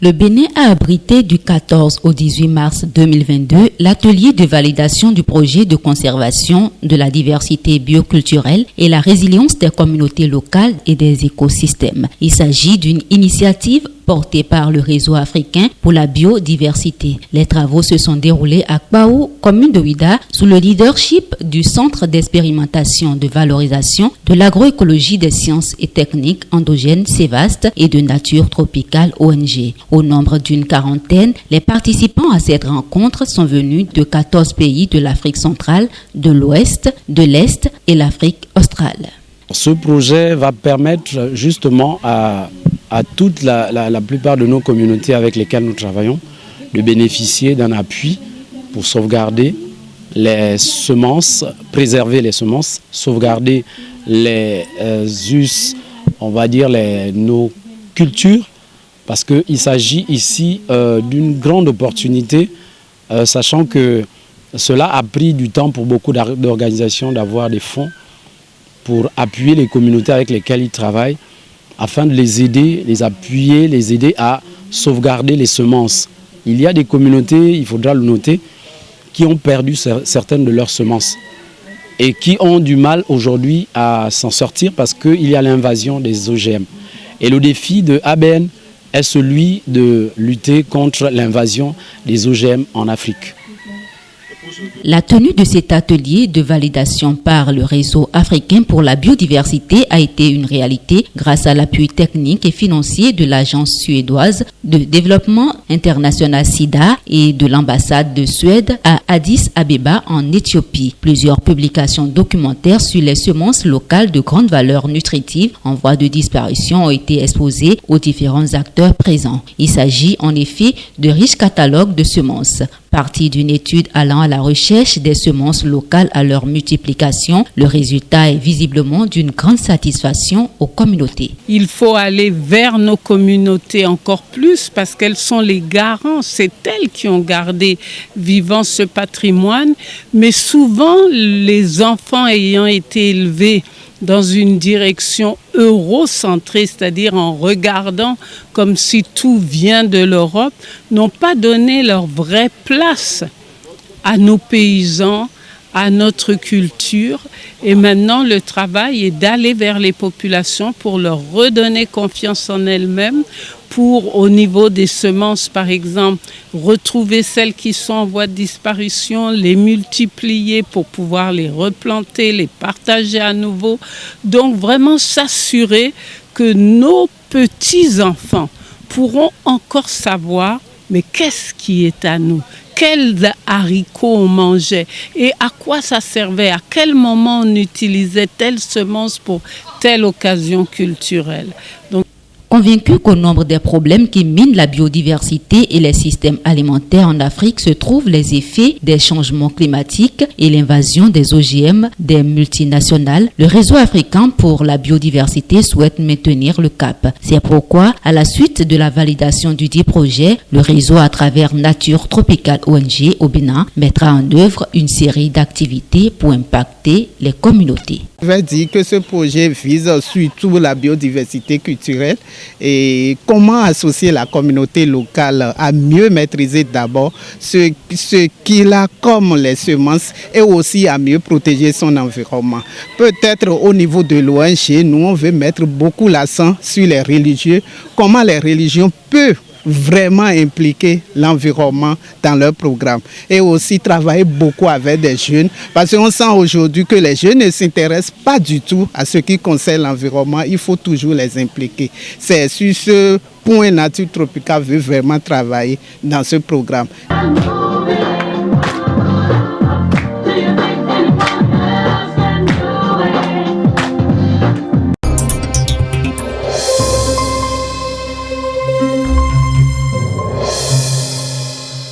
Le Bénin a abrité du 14 au 18 mars 2022 l'atelier de validation du projet de conservation de la diversité bioculturelle et la résilience des communautés locales et des écosystèmes. Il s'agit d'une initiative portée par le Réseau africain pour la biodiversité. Les travaux se sont déroulés à Kpao, commune de Ouida, sous le leadership du Centre d'expérimentation de valorisation de l'agroécologie des sciences et techniques endogènes CEVAST et de nature tropicale ONG. Au nombre d'une quarantaine, les participants à cette rencontre sont venus de 14 pays de l'Afrique centrale, de l'Ouest, de l'Est et l'Afrique australe. Ce projet va permettre justement à toute la plupart de nos communautés avec lesquelles nous travaillons de bénéficier d'un appui pour sauvegarder les semences, préserver les semences, sauvegarder les us, on va dire nos cultures, parce qu'il s'agit ici d'une grande opportunité, sachant que cela a pris du temps pour beaucoup d'organisations d'avoir des fonds pour appuyer les communautés avec lesquelles ils travaillent, afin de les aider, les appuyer, les aider à sauvegarder les semences. Il y a des communautés, il faudra le noter, qui ont perdu certaines de leurs semences et qui ont du mal aujourd'hui à s'en sortir parce qu'il y a l'invasion des OGM. Et le défi de ABN est celui de lutter contre l'invasion des OGM en Afrique. La tenue de cet atelier de validation par le Réseau africain pour la biodiversité a été une réalité grâce à l'appui technique et financier de l'Agence suédoise de développement international SIDA et de l'ambassade de Suède à Addis Abeba en Éthiopie. Plusieurs publications documentaires sur les semences locales de grande valeur nutritive en voie de disparition ont été exposées aux différents acteurs présents. Il s'agit en effet de riches catalogues de semences. Partie d'une étude allant à la recherche des semences locales à leur multiplication, le résultat est visiblement d'une grande satisfaction aux communautés. Il faut aller vers nos communautés encore plus parce qu'elles sont les garants, c'est elles qui ont gardé vivant ce patrimoine, mais souvent les enfants ayant été élevés dans une direction eurocentrée, c'est-à-dire en regardant comme si tout vient de l'Europe, n'ont pas donné leur vraie place à nos paysans, à notre culture. Et maintenant, le travail est d'aller vers les populations pour leur redonner confiance en elles-mêmes, pour, au niveau des semences, par exemple, retrouver celles qui sont en voie de disparition, les multiplier pour pouvoir les replanter, les partager à nouveau. Donc, vraiment s'assurer que nos petits-enfants pourront encore savoir, mais qu'est-ce qui est à nous ? Quels haricots on mangeait et à quoi ça servait, à quel moment on utilisait telle semence pour telle occasion culturelle. Donc, convaincu qu'au nombre des problèmes qui minent la biodiversité et les systèmes alimentaires en Afrique se trouvent les effets des changements climatiques et l'invasion des OGM des multinationales, le Réseau africain pour la biodiversité souhaite maintenir le cap. C'est pourquoi, à la suite de la validation du dit projet, le réseau à travers Nature Tropicale ONG au Bénin mettra en œuvre une série d'activités pour impacter les communautés. Je vais dire que ce projet vise surtout la biodiversité culturelle et comment associer la communauté locale à mieux maîtriser d'abord ce qu'il a comme les semences et aussi à mieux protéger son environnement. Peut-être au niveau de l'ONG, nous on veut mettre beaucoup l'accent sur les religieux, comment les religions peuvent vraiment impliquer l'environnement dans leur programme et aussi travailler beaucoup avec des jeunes parce qu'on sent aujourd'hui que les jeunes ne s'intéressent pas du tout à ce qui concerne l'environnement, il faut toujours les impliquer. C'est sur ce point Nature Tropicale veut vraiment travailler dans ce programme.